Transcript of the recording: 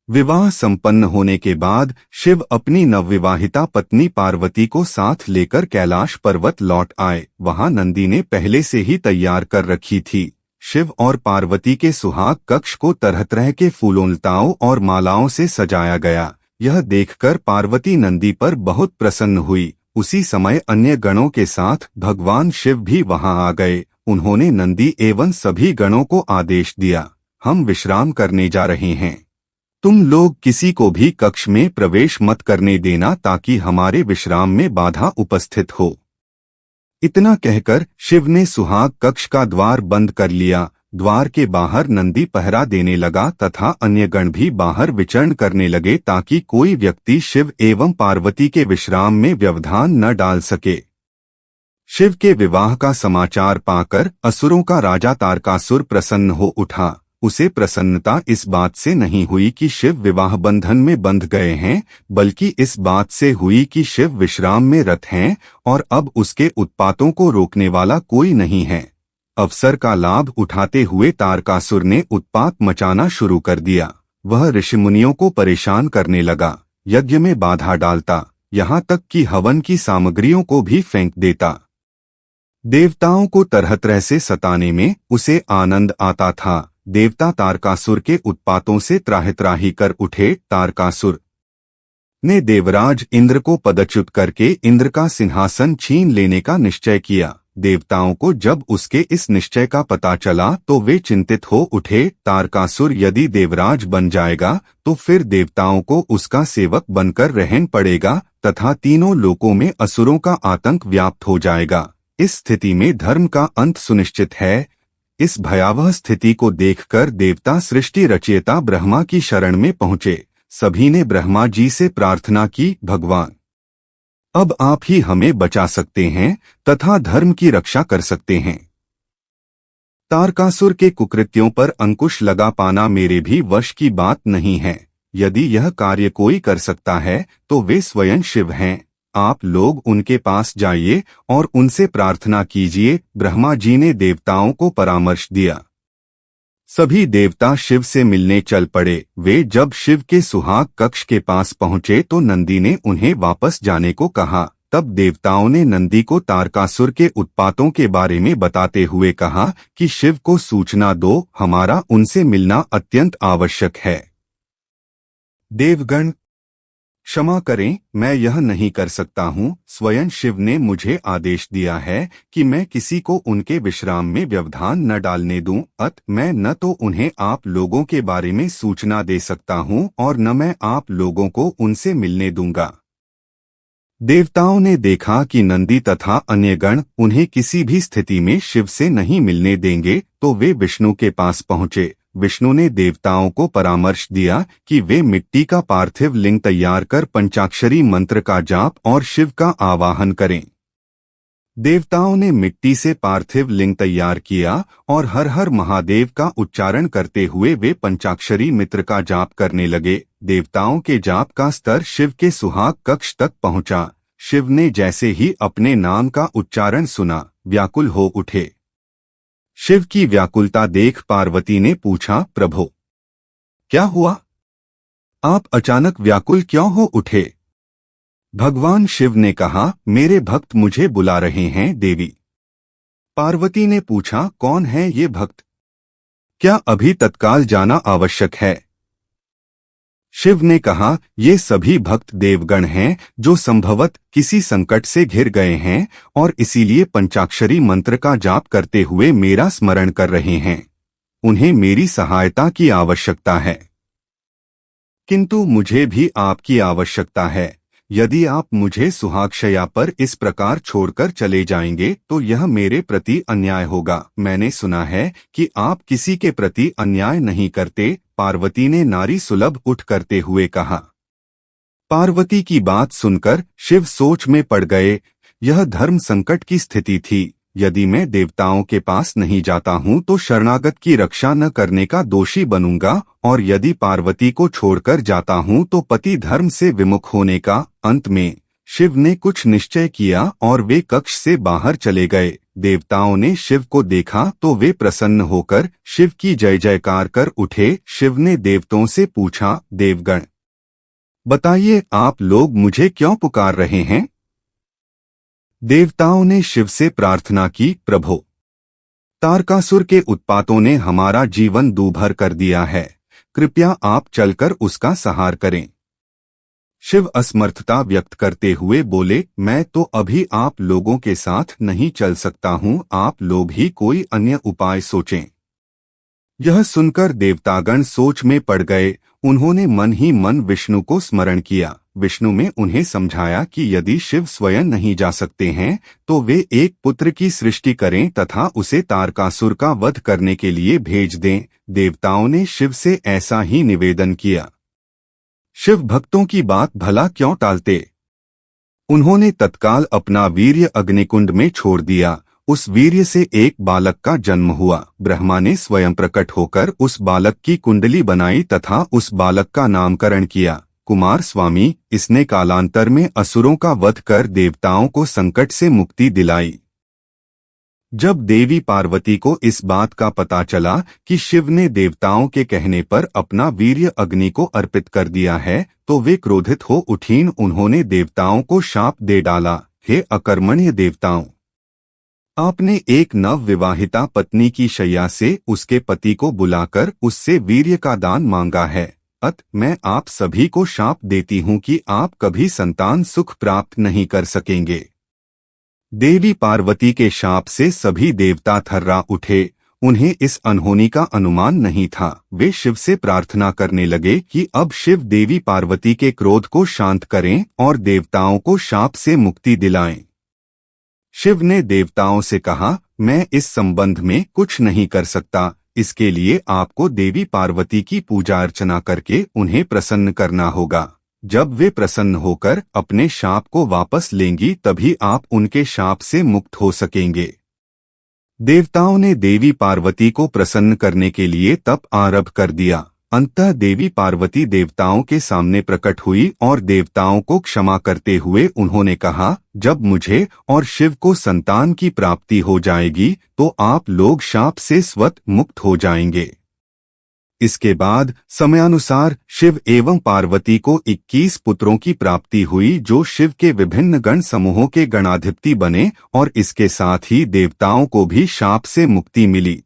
विवाह संपन्न होने के बाद शिव अपनी नवविवाहिता पत्नी पार्वती को साथ लेकर कैलाश पर्वत लौट आए। वहां नंदी ने पहले से ही तैयार कर रखी थी। शिव और पार्वती के सुहाग कक्ष को तरह तरह के फूलों लताओं और मालाओं से सजाया गया। यह देखकर पार्वती नंदी पर बहुत प्रसन्न हुई। उसी समय अन्य गणों के साथ भगवान शिव भी वहां आ गए। उन्होंने नंदी एवं सभी गणों को आदेश दिया, हम विश्राम करने जा रहे हैं। तुम लोग किसी को भी कक्ष में प्रवेश मत करने देना ताकि हमारे विश्राम में बाधा उपस्थित हो। इतना कहकर शिव ने सुहाग कक्ष का द्वार बंद कर लिया। द्वार के बाहर नंदी पहरा देने लगा तथा अन्य गण भी बाहर विचरण करने लगे ताकि कोई व्यक्ति शिव एवं पार्वती के विश्राम में व्यवधान न डाल सके। शिव के विवाह का समाचार पाकर असुरों का राजा तारकासुर प्रसन्न हो उठा। उसे प्रसन्नता इस बात से नहीं हुई कि शिव विवाह बंधन में बंध गए हैं, बल्कि इस बात से हुई कि शिव विश्राम में रत हैं और अब उसके उत्पातों को रोकने वाला कोई नहीं है। अवसर का लाभ उठाते हुए तारकासुर ने उत्पात मचाना शुरू कर दिया। वह ऋषिमुनियों को परेशान करने लगा, यज्ञ में बाधा डालता, यहाँ तक कि हवन की सामग्रियों को भी फेंक देता। देवताओं को तरह तरह से सताने में उसे आनंद आता था। देवता तारकासुर के उत्पातों से त्राहि कर उठे। तारकासुर ने देवराज इंद्र को पदच्युत करके इंद्र का सिंहासन छीन लेने का निश्चय किया। देवताओं को जब उसके इस निश्चय का पता चला तो वे चिंतित हो उठे। तारकासुर यदि देवराज बन जाएगा तो फिर देवताओं को उसका सेवक बनकर रहन पड़ेगा तथा तीनों लोकों में असुरों का आतंक व्याप्त हो जाएगा। इस स्थिति में धर्म का अंत सुनिश्चित है। इस भयावह स्थिति को देखकर देवता सृष्टि रचयिता ब्रह्मा की शरण में पहुंचे। सभी ने ब्रह्मा जी से प्रार्थना की, भगवान अब आप ही हमें बचा सकते हैं तथा धर्म की रक्षा कर सकते हैं। तारकासुर के कुकृत्यों पर अंकुश लगा पाना मेरे भी वश की बात नहीं है। यदि यह कार्य कोई कर सकता है तो वे स्वयं शिव हैं। आप लोग उनके पास जाइए और उनसे प्रार्थना कीजिए। ब्रह्मा जी ने देवताओं को परामर्श दिया। सभी देवता शिव से मिलने चल पड़े। वे जब शिव के सुहाग कक्ष के पास पहुंचे तो नंदी ने उन्हें वापस जाने को कहा। तब देवताओं ने नंदी को तारकासुर के उत्पातों के बारे में बताते हुए कहा कि शिव को सूचना दो, हमारा उनसे मिलना अत्यंत आवश्यक है। देवगण क्षमा करें, मैं यह नहीं कर सकता हूँ। स्वयं शिव ने मुझे आदेश दिया है कि मैं किसी को उनके विश्राम में व्यवधान न डालने दूं। मैं न तो उन्हें आप लोगों के बारे में सूचना दे सकता हूँ और न मैं आप लोगों को उनसे मिलने दूंगा। देवताओं ने देखा कि नंदी तथा अन्य गण उन्हें किसी भी स्थिति में शिव से नहीं मिलने देंगे तो वे विष्णु के पास पहुंचे। विष्णु ने देवताओं को परामर्श दिया कि वे मिट्टी का पार्थिव लिंग तैयार कर पंचाक्षरी मंत्र का जाप और शिव का आवाहन करें। देवताओं ने मिट्टी से पार्थिव लिंग तैयार किया और हर हर महादेव का उच्चारण करते हुए वे पंचाक्षरी मंत्र का जाप करने लगे। देवताओं के जाप का स्तर शिव के सुहाग कक्ष तक पहुंचा। शिव ने जैसे ही अपने नाम का उच्चारण सुना, व्याकुल हो उठे। शिव की व्याकुलता देख पार्वती ने पूछा, प्रभु क्या हुआ? आप अचानक व्याकुल क्यों हो उठे? भगवान शिव ने कहा, मेरे भक्त मुझे बुला रहे हैं देवी। पार्वती ने पूछा, कौन है ये भक्त? क्या अभी तत्काल जाना आवश्यक है? शिव ने कहा, ये सभी भक्त देवगण हैं जो संभवत किसी संकट से घिर गए हैं और इसीलिए पंचाक्षरी मंत्र का जाप करते हुए मेरा स्मरण कर रहे हैं। उन्हें मेरी सहायता की आवश्यकता है। किंतु मुझे भी आपकी आवश्यकता है। यदि आप मुझे सुहागशया पर इस प्रकार छोड़कर चले जाएंगे तो यह मेरे प्रति अन्याय होगा। मैंने सुना है कि आप किसी के प्रति अन्याय नहीं करते। पार्वती ने नारी सुलभ उठ करते हुए कहा। पार्वती की बात सुनकर शिव सोच में पड़ गए। यह धर्म संकट की स्थिति थी। यदि मैं देवताओं के पास नहीं जाता हूँ तो शरणागत की रक्षा न करने का दोषी बनूंगा और यदि पार्वती को छोड़कर जाता हूँ तो पति धर्म से विमुख होने का। अंत में शिव ने कुछ निश्चय किया और वे कक्ष से बाहर चले गए। देवताओं ने शिव को देखा तो वे प्रसन्न होकर शिव की जय जयकार कर उठे। शिव ने देवताओं से पूछा, देवगण, बताइए आप लोग मुझे क्यों पुकार रहे हैं? देवताओं ने शिव से प्रार्थना की, प्रभो, तारकासुर के उत्पातों ने हमारा जीवन दूभर कर दिया है, कृपया आप चलकर उसका संहार करें। शिव असमर्थता व्यक्त करते हुए बोले, मैं तो अभी आप लोगों के साथ नहीं चल सकता हूँ, आप लोग ही कोई अन्य उपाय सोचें। यह सुनकर देवतागण सोच में पड़ गए। उन्होंने मन ही मन विष्णु को स्मरण किया। विष्णु ने उन्हें समझाया कि यदि शिव स्वयं नहीं जा सकते हैं तो वे एक पुत्र की सृष्टि करें तथा उसे तारकासुर का वध करने के लिए भेज दें। देवताओं ने शिव से ऐसा ही निवेदन किया। शिव भक्तों की बात भला क्यों टालते? उन्होंने तत्काल अपना वीर्य अग्निकुंड में छोड़ दिया। उस वीर्य से एक बालक का जन्म हुआ। ब्रह्मा ने स्वयं प्रकट होकर उस बालक की कुंडली बनाई तथा उस बालक का नामकरण किया कुमार स्वामी। इसने कालांतर में असुरों का वध कर देवताओं को संकट से मुक्ति दिलाई। जब देवी पार्वती को इस बात का पता चला कि शिव ने देवताओं के कहने पर अपना वीर्य अग्नि को अर्पित कर दिया है तो वे क्रोधित हो उठीं। उन्होंने देवताओं को शाप दे डाला, हे अकर्मण्य देवताओं, आपने एक नव विवाहिता पत्नी की शैया से उसके पति को बुलाकर उससे वीर्य का दान मांगा है। मैं आप सभी को शाप देती हूँ कि आप कभी संतान सुख प्राप्त नहीं कर सकेंगे। देवी पार्वती के शाप से सभी देवता थर्रा उठे। उन्हें इस अनहोनी का अनुमान नहीं था। वे शिव से प्रार्थना करने लगे कि अब शिव देवी पार्वती के क्रोध को शांत करें और देवताओं को शाप से मुक्ति दिलाएं। शिव ने देवताओं से कहा, मैं इस संबंध में कुछ नहीं कर सकता। इसके लिए आपको देवी पार्वती की पूजा अर्चना करके उन्हें प्रसन्न करना होगा। जब वे प्रसन्न होकर अपने शाप को वापस लेंगी तभी आप उनके शाप से मुक्त हो सकेंगे। देवताओं ने देवी पार्वती को प्रसन्न करने के लिए तप आरंभ कर दिया। अंततः देवी पार्वती देवताओं के सामने प्रकट हुई और देवताओं को क्षमा करते हुए उन्होंने कहा, जब मुझे और शिव को संतान की प्राप्ति हो जाएगी तो आप लोग शाप से स्वतः मुक्त हो जाएंगे। इसके बाद समयानुसार शिव एवं पार्वती को 21 पुत्रों की प्राप्ति हुई जो शिव के विभिन्न गण समूहों के गणाधिपति बने और इसके साथ ही देवताओं को भी शाप से मुक्ति मिली।